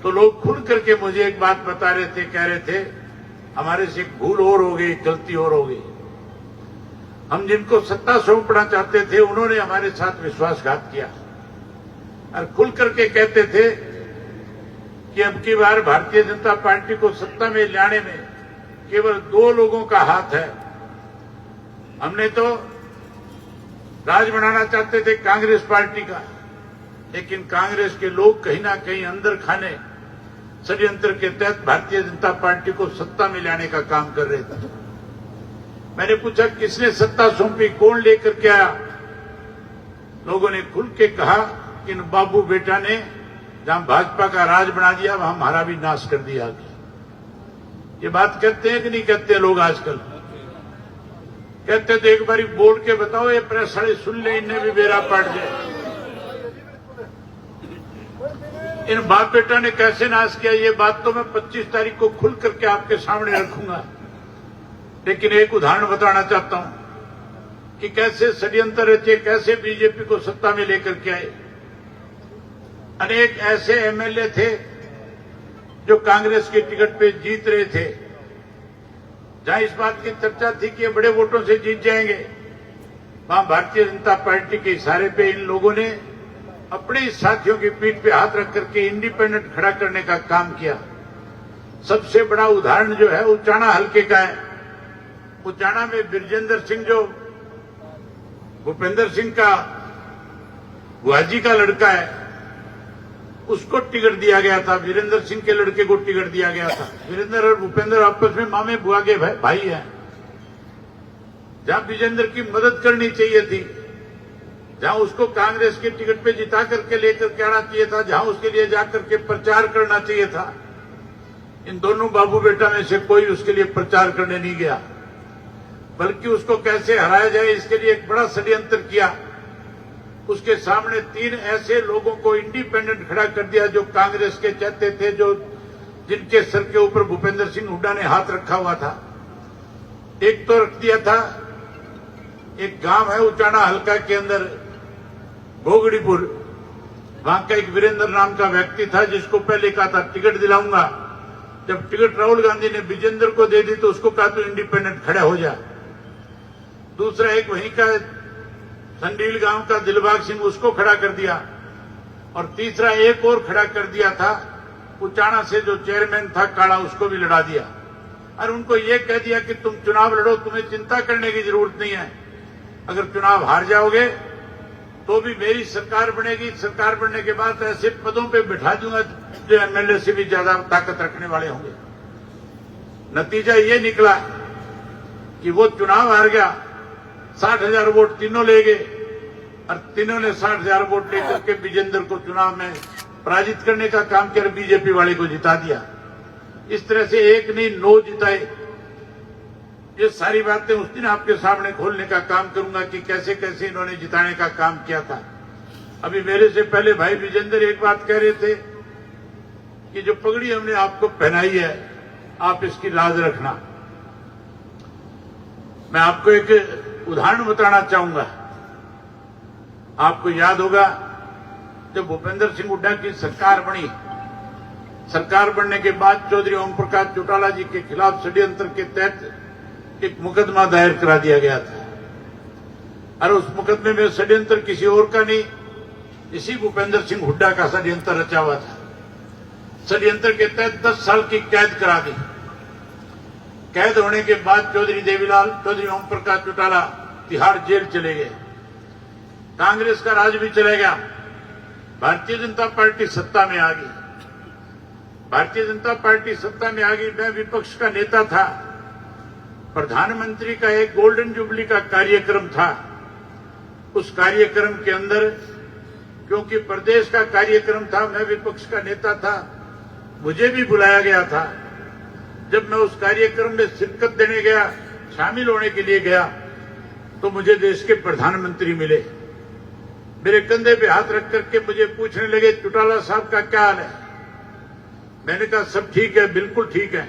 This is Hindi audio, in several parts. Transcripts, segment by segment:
तो लोग खुल करके मुझे एक बात बता रहे थे, कह रहे थे हमारे से एक भूल और हो गई, गलती और हो गई। हम जिनको सत्ता सौंपना चाहते थे उन्होंने हमारे साथ विश्वासघात किया और खुल करके कहते थे कि अब की बार भारतीय जनता पार्टी को सत्ता में लाने में केवल 2 लोगों का हाथ है। हमने तो राज बनाना चाहते थे कांग्रेस पार्टी का, लेकिन कांग्रेस के लोग कहीं ना कहीं अंदर खाने षड्यंत्र के तहत भारतीय जनता पार्टी को सत्ता में लाने का काम कर रहे थे। मैंने पूछा किसने सत्ता सौंपी, कौन लेकर के आया? लोगों ने खुल के कहा कि इन बाबू बेटा ने जहां भाजपा का राज बना दिया वहां हमारा भी नाश कर दिया। ये बात कहते हैं कि नहीं कहते लोग आजकल? कहते तो एक बारी बोल के बताओ, ये प्रेस वाले सुन ले, इन्हें भी बेरा पड़ जाए। इन बाप बेटा ने कैसे नाश किया ये बात तो मैं 25 तारीख को खुल करके आपके सामने रखूंगा, लेकिन एक उदाहरण बताना चाहता हूं कि कैसे षड्यंत्र रचे, कैसे बीजेपी को सत्ता में लेकर के आए। अनेक ऐसे एमएलए थे जो कांग्रेस के टिकट पे जीत रहे थे, जहां इस बात की चर्चा थी कि ये बड़े वोटों से जीत जाएंगे, वहां भारतीय जनता पार्टी के इशारे पे इन लोगों ने अपने साथियों की पीठ पे हाथ रख करके इंडिपेंडेंट खड़ा करने का काम किया। सबसे बड़ा उदाहरण जो है उचाना हल्के का है। उचाना में बिरजेंद्र सिंह जो भूपेंद्र सिंह का बुआजी का लड़का है, उसको टिकट दिया गया था। वीरेंद्र सिंह के लड़के को टिकट दिया गया था। वीरेंद्र और भूपेंद्र आपस में मामे बुआ के भाई हैं। जहां विजेंद्र की मदद करनी चाहिए थी, जहां उसको कांग्रेस के टिकट पे जिता करके लेकर के आना चाहिए था, जहां उसके लिए जाकर के प्रचार करना चाहिए था, इन दोनों बाबू बेटा में से कोई उसके लिए प्रचार करने नहीं गया, बल्कि उसको कैसे हराया जाए इसके लिए एक बड़ा षड्यंत्र किया। उसके सामने 3 ऐसे लोगों को इंडिपेंडेंट खड़ा कर दिया जो कांग्रेस के चाहते थे, जो जिनके सर के ऊपर भूपेंद्र सिंह हुड्डा ने हाथ रखा हुआ था। एक तो रख दिया था, एक गांव है उचाना हल्का के अंदर भोगड़ीपुर, वहां का एक वीरेंद्र नाम का व्यक्ति था जिसको पहले कहा था टिकट दिलाऊंगा। जब टिकट राहुल गांधी ने विजेंद्र को दे दी तो उसको कहा तो इंडिपेंडेंट खड़ा हो जा। दूसरा एक वहीं का संडील गांव का दिलबाग सिंह, उसको खड़ा कर दिया। और तीसरा एक और खड़ा कर दिया था उचाना से जो चेयरमैन था काड़ा, उसको भी लड़ा दिया और उनको ये कह दिया कि तुम चुनाव लड़ो, तुम्हें चिंता करने की जरूरत नहीं है। अगर चुनाव हार जाओगे तो भी मेरी सरकार बनेगी, सरकार बनने के बाद ऐसे पदों पे बिठा दूंगा जो एमएलए से भी ज्यादा ताकत रखने वाले होंगे। नतीजा ये निकला कि वो चुनाव हार गया, 60,000 वोट तीनों ले गए और तीनों ने 60,000 वोट लेकर के विजेंद्र को चुनाव में पराजित करने का काम किया, बीजेपी वाले को जिता दिया। इस तरह से एक नहीं 9 जिताए। ये सारी बातें उस दिन आपके सामने खोलने का काम करूंगा कि कैसे कैसे इन्होंने जिताने का काम किया था। अभी मेरे से पहले भाई विजेंद्र एक बात कह रहे थे कि जो पगड़ी हमने आपको पहनाई है आप इसकी लाज रखना। मैं आपको एक उदाहरण बताना चाहूंगा। आपको याद होगा जब भूपेंद्र सिंह हुड्डा की सरकार बनी, सरकार बनने के बाद चौधरी ओम प्रकाश चौटाला जी के खिलाफ षड्यंत्र के तहत एक मुकदमा दायर करा दिया गया था और उस मुकदमे में षड्यंत्र किसी और का नहीं, इसी भूपेंद्र सिंह हुड्डा का षड्यंत्र रचा हुआ था। षड्यंत्र के तहत 10 साल की कैद करा दी। कैद होने के बाद चौधरी देवीलाल, चौधरी ओम प्रकाश चौटाला तिहाड़ जेल चले गए। कांग्रेस का राज भी चला गया। भारतीय जनता पार्टी सत्ता में आ गई। भारतीय जनता पार्टी सत्ता में आ गई। मैं विपक्ष का नेता था। प्रधानमंत्री का एक गोल्डन जुबली का कार्यक्रम था। उस कार्यक्रम के अंदर, क्योंकि प्रदेश का कार्यक्रम था, मैं विपक्ष का नेता था, मुझे भी बुलाया गया था। जब मैं उस कार्यक्रम में शिरकत देने गया, शामिल होने के लिए गया, तो मुझे देश के प्रधानमंत्री मिले। मेरे कंधे पे हाथ रख करके मुझे पूछने लगे, चौटाला साहब का क्या हाल है? मैंने कहा सब ठीक है, बिल्कुल ठीक है।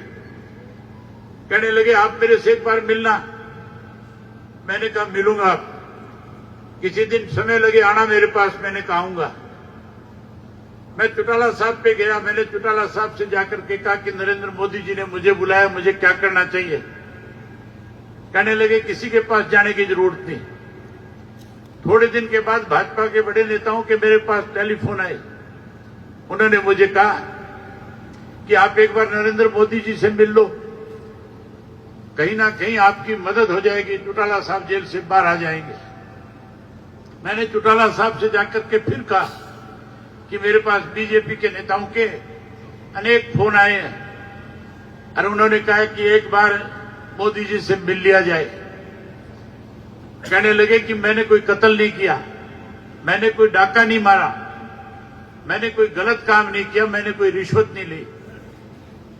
कहने लगे आप मेरे से एक बार मिलना। मैंने कहा मिलूंगा, किसी दिन समय लगे आना मेरे पास। मैंने कहा आऊंगा। मैं चौटाला साहब पे गया। मैंने चौटाला साहब से जाकर के कहा कि नरेंद्र मोदी जी ने मुझे बुलाया, मुझे क्या करना चाहिए। कहने लगे किसी के पास जाने की जरूरत नहीं। थोड़े दिन के बाद भाजपा के बड़े नेताओं के मेरे पास टेलीफोन आए। उन्होंने मुझे कहा कि आप एक बार नरेंद्र मोदी जी से मिल लो, कहीं ना कहीं आपकी मदद हो जाएगी, चौटाला साहब जेल से बाहर आ जाएंगे। मैंने चौटाला साहब से जाकर के फिर कहा कि मेरे पास बीजेपी के नेताओं के अनेक फोन आए हैं और उन्होंने कहा कि एक बार मोदी जी से मिल लिया जाए। कहने लगे कि मैंने कोई कत्ल नहीं किया, मैंने कोई डाका नहीं मारा, मैंने कोई गलत काम नहीं किया, मैंने कोई रिश्वत नहीं ली,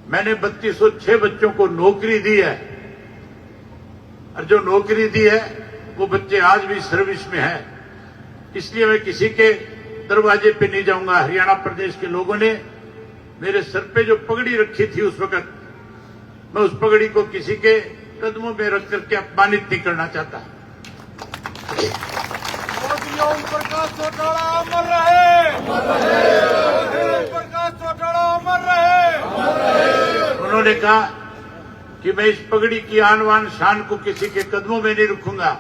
मैंने 3206 बच्चों को नौकरी दी है और जो नौकरी दी है वो बच्चे आज भी सर्विस में हैं। इसलिए मैं किसी के दरवाजे पे नहीं जाऊंगा। हरियाणा प्रदेश के लोगों ने मेरे सर पे जो पगड़ी रखी थी उस वक्त, मैं उस पगड़ी को किसी के कदमों में रख करके अपमानित नहीं करना चाहता। ओम प्रकाश चौटाला अमर रहे, ओम प्रकाश चौटाला अमर रहे। उन्होंने कहा कि मैं इस पगड़ी की आन बान शान को किसी के कदमों में नहीं रखूंगा,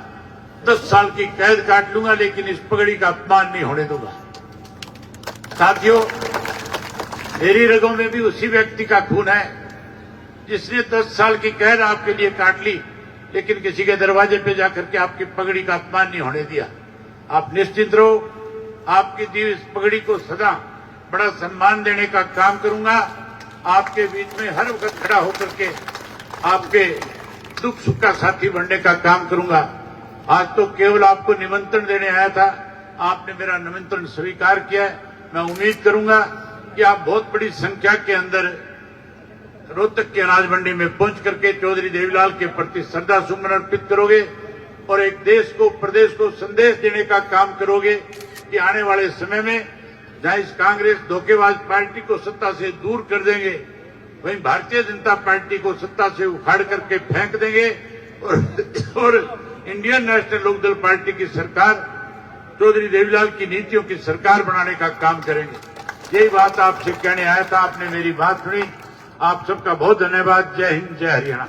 10 साल की कैद काट लूंगा, लेकिन इस पगड़ी का अपमान नहीं होने दूंगा। साथियों, मेरी रगों में भी उसी व्यक्ति का खून है जिसने 10 साल की कैद आपके लिए काट ली, लेकिन किसी के दरवाजे पे जाकर के आपकी पगड़ी का अपमान नहीं होने दिया। आप निश्चिंत रहो, आपकी दी इस पगड़ी को सदा बड़ा सम्मान देने का काम करूंगा। आपके बीच में हर वक्त खड़ा होकर के आपके दुख सुख का साथी बनने का काम करूंगा। आज तो केवल आपको निमंत्रण देने आया था, आपने मेरा निमंत्रण स्वीकार किया है। मैं उम्मीद करूंगा कि आप बहुत बड़ी संख्या के अंदर रोहतक की अनाज मंडी में पहुंच करके चौधरी देवीलाल के प्रति श्रद्धा सुमन अर्पित करोगे और एक देश को, प्रदेश को संदेश देने का काम करोगे कि आने वाले समय में जहां इस कांग्रेस धोखेबाज पार्टी को सत्ता से दूर कर देंगे, वहीं भारतीय जनता पार्टी को सत्ता से उखाड़ करके फेंक देंगे और इंडियन नेशनल लोकदल पार्टी की सरकार, चौधरी देवीलाल की नीतियों की सरकार बनाने का काम करेंगे। यही बात आपसे कहने आया था, आपने मेरी बात सुनी। आप सबका बहुत धन्यवाद। जय हिंद, जय हरियाणा।